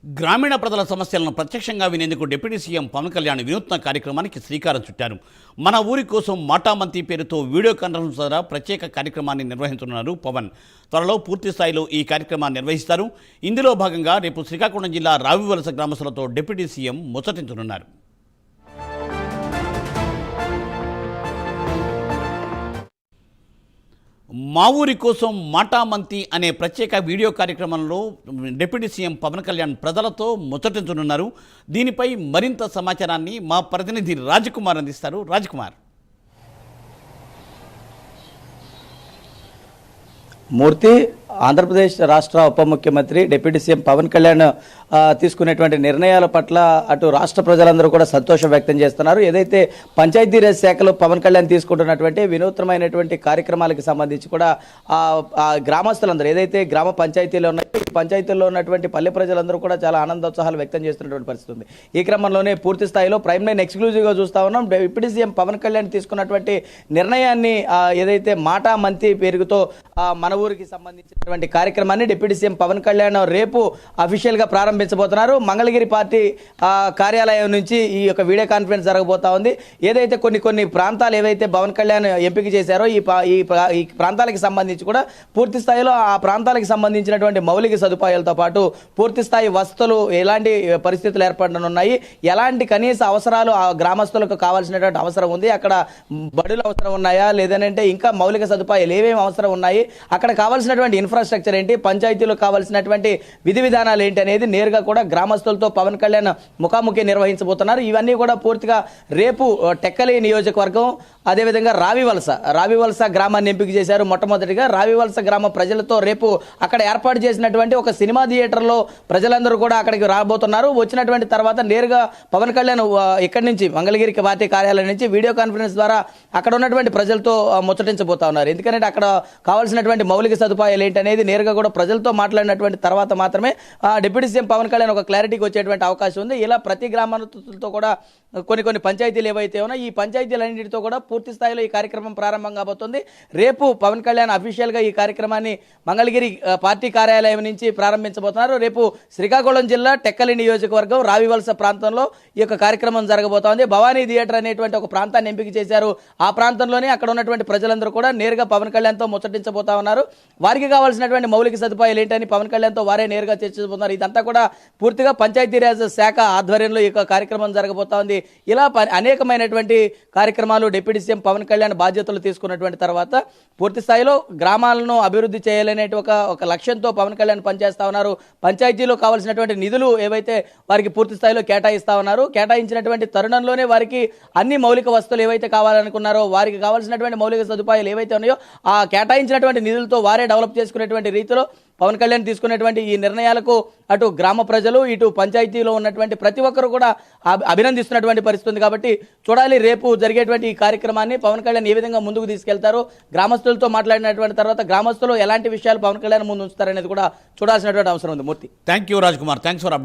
గ్రామీణ ప్రజల సమస్యలను ప్రత్యక్షంగా వినేందుకు డిప్యూటీ సీఎం పవన్ కళ్యాణ్ వినూత్న కార్యక్రమానికి శ్రీకారం చుట్టారు. మన ఊరి కోసం మాటామంతి పేరుతో వీడియో కాన్ఫరెన్స్ ద్వారా ప్రత్యేక కార్యక్రమాన్ని నిర్వహించనున్నారు పవన్. త్వరలో పూర్తి స్థాయిలో ఈ కార్యక్రమాన్ని నిర్వహిస్తారు. ఇందులో భాగంగా రేపు శ్రీకాకుళం జిల్లా రావివలస గ్రామస్తులతో డిప్యూటీ సీఎం ముచ్చటించనున్నారు. మా ఊరి కోసం మాటామంతి అనే ప్రత్యేక వీడియో కార్యక్రమంలో డిప్యూటీ సీఎం పవన్ కళ్యాణ్ ప్రజలతో ముచ్చటించనున్నారు. దీనిపై మరింత సమాచారాన్ని మా ప్రతినిధి రాజ్కుమార్ అందిస్తారు. రాజ్కుమార్. మూర్తి, ఆంధ్రప్రదేశ్ రాష్ట్ర ఉప ముఖ్యమంత్రి డిప్యూటీ సీఎం పవన్ కళ్యాణ్ తీసుకునేటువంటి నిర్ణయాల పట్ల అటు రాష్ట్ర ప్రజలందరూ కూడా సంతోషం వ్యక్తం చేస్తున్నారు. ఏదైతే పంచాయతీరాజ్ శాఖలో పవన్ కళ్యాణ్ తీసుకుంటున్నటువంటి వినూత్నమైనటువంటి కార్యక్రమాలకు సంబంధించి కూడా గ్రామస్తులందరూ ఏదైతే గ్రామ పంచాయతీలో ఉన్నాయో ఈ పంచాయతీల్లో ఉన్నటువంటి పల్లె ప్రజలందరూ కూడా చాలా ఆనందోత్సాహాలు వ్యక్తం చేస్తున్నటువంటి పరిస్థితి ఉంది. ఈ క్రమంలోనే పూర్తి స్థాయిలో ప్రైమ్ లైన్ ఎక్స్క్లూజివ్గా చూస్తా ఉన్నాం. డిప్యూటీ సీఎం పవన్ కళ్యాణ్ తీసుకున్నటువంటి నిర్ణయాన్ని ఏదైతే మాటామంతి పేరుతో మన ఊరికి సంబంధించినటువంటి కార్యక్రమాన్ని డిప్యూటీ సీఎం పవన్ కళ్యాణ్ రేపు అఫీషియల్గా ప్రారంభించబోతున్నారు. మంగళగిరి పార్టీ కార్యాలయం నుంచి ఈ యొక్క వీడియో కాన్ఫరెన్స్ జరగబోతా ఉంది. ఏదైతే కొన్ని ప్రాంతాలు ఏవైతే పవన్ కళ్యాణ్ ఎంపిక చేశారో ఈ ప్రాంతాలకు సంబంధించి కూడా పూర్తి స్థాయిలో ఆ ప్రాంతాలకు సంబంధించినటువంటి మౌలిక సదుపాయాలతో పాటు పూర్తి స్థాయి వసతులు ఎలాంటి పరిస్థితులు ఏర్పడనున్నాయి, ఎలాంటి కనీస అవసరాలు ఆ గ్రామస్తులకు కావాల్సినటువంటి అవసరం ఉంది, అక్కడ బడులు అవసరం ఉన్నాయా లేదనంటే ఇంకా మౌలిక సదుపాయాలు ఏమేమి అవసరం ఉన్నాయి, అక్కడ కావాల్సినటువంటి ఇన్ఫ్రాస్ట్రక్చర్ ఏంటి, పంచాయతీలో కావాల్సినటువంటి విధి విధానాలు ఏంటి అనేది నేరుగా కూడా గ్రామస్తులతో పవన్ కళ్యాణ్ ముఖాముఖి నిర్వహించబోతున్నారు. ఇవన్నీ కూడా పూర్తిగా రేపు టెక్కలి నియోజకవర్గం అదేవిధంగా రావివలస గ్రామాన్ని ఎంపిక చేశారు. మొట్టమొదటిగా రావివలస గ్రామ ప్రజలతో రేపు అక్కడ ఏర్పాటు చేసినటువంటి ఒక సినిమా థియేటర్లో ప్రజలందరూ కూడా అక్కడికి రాబోతున్నారు. వచ్చినటువంటి తర్వాత నేరుగా పవన్ కళ్యాణ్ ఇక్కడి నుంచి మంగళగిరి పార్టీ కార్యాలయం నుంచి వీడియో కాన్ఫరెన్స్ ద్వారా అక్కడ ఉన్నటువంటి ప్రజలతో ముచ్చటించబోతా ఉన్నారు. ఎందుకంటే అక్కడ కావాల్సినటువంటి మౌలిక సదుపాయాలు ఏంటనేది నేరుగా కూడా ప్రజలతో మాట్లాడినటువంటి తర్వాత మాత్రమే డిప్యూటీ సీఎం పవన్ కళ్యాణ్ ఒక క్లారిటీకి వచ్చేటువంటి అవకాశం ఉంది. ఇలా ప్రతి గ్రామాలతో కూడా కొన్ని పంచాయతీలు ఏవైతే ఉన్నాయో ఈ పంచాయతీలన్నింటితో కూడా పూర్తి స్థాయిలో ఈ కార్యక్రమం ప్రారంభం కాబోతుంది. రేపు పవన్ కళ్యాణ్ అఫీషియల్గా ఈ కార్యక్రమాన్ని మంగళగిరి పార్టీ కార్యాలయం నుంచి ప్రారంభించబోతున్నారు. రేపు శ్రీకాకుళం జిల్లా టెక్కలి నియోజకవర్గం రావివలస ప్రాంతంలో ఈ యొక్క కార్యక్రమం జరగబోతోంది. భవానీ థియేటర్ అనేటువంటి ఒక ప్రాంతాన్ని ఎంపిక చేశారు. ఆ ప్రాంతంలోనే అక్కడ ఉన్నటువంటి ప్రజలందరూ కూడా నేరుగా పవన్ కళ్యాణ్తో ముచ్చటించబోతా ఉన్నారు. వారికి కావాల్సినటువంటి మౌలిక సదుపాయాలు ఏంటని పవన్ కళ్యాణ్తో వారే నేరుగా చర్చించబోతున్నారు. ఇదంతా కూడా పూర్తిగా పంచాయతీరాజ్ శాఖ ఆధ్వర్యంలో ఈ కార్యక్రమం జరగబోతా ఉంది. ఇలా అనేకమైనటువంటి కార్యక్రమాలు డిప్యూటీ సీఎం పవన్ కళ్యాణ్ బాధ్యతలు తీసుకున్నటువంటి తర్వాత పూర్తి స్థాయిలో గ్రామాలను అభివృద్ధి చేయాలనే ఒక లక్ష్యంతో పవన్ కళ్యాణ్ పనిచేస్తా ఉన్నారు. పంచాయతీలో కావాల్సినటువంటి నిధులు ఏవైతే వారికి పూర్తి స్థాయిలో కేటాయిస్తా ఉన్నారు. కేటాయించినటువంటి తరుణంలోనే వారికి అన్ని మౌలిక వస్తువులు ఏవైతే కావాలనుకున్నారో వారికి కావాల్సినటువంటి మౌలిక సదుపాయాలు ఏవైతే ఉన్నాయో ఆ కేటాయించినటువంటి నిధులతో వారే డెవలప్ చేసుకునేటువంటి రీతిలో పవన్ కళ్యాణ్ తీసుకునేటువంటి ఈ నిర్ణయాలకు అటు గ్రామ ప్రజలు ఇటు పంచాయతీలో ఉన్నటువంటి ప్రతి ఒక్కరు కూడా అభినందిస్తున్నటువంటి పరిస్థితి ఉంది. కాబట్టి చూడాలి రేపు జరిగేటువంటి ఈ కార్యక్రమాన్ని పవన్ కళ్యాణ్ ఏ విధంగా ముందుకు తీసుకెళ్తారో, గ్రామస్తులతో మాట్లాడినటువంటి తర్వాత గ్రామస్తులు ఎలాంటి విషయాలు పవన్ కళ్యాణ్ ముందు ఉంచుతారనేది కూడా చూడాల్సినటువంటి అవసరం ఉంది. Murthy. Thank you Rajkumar. Thanks for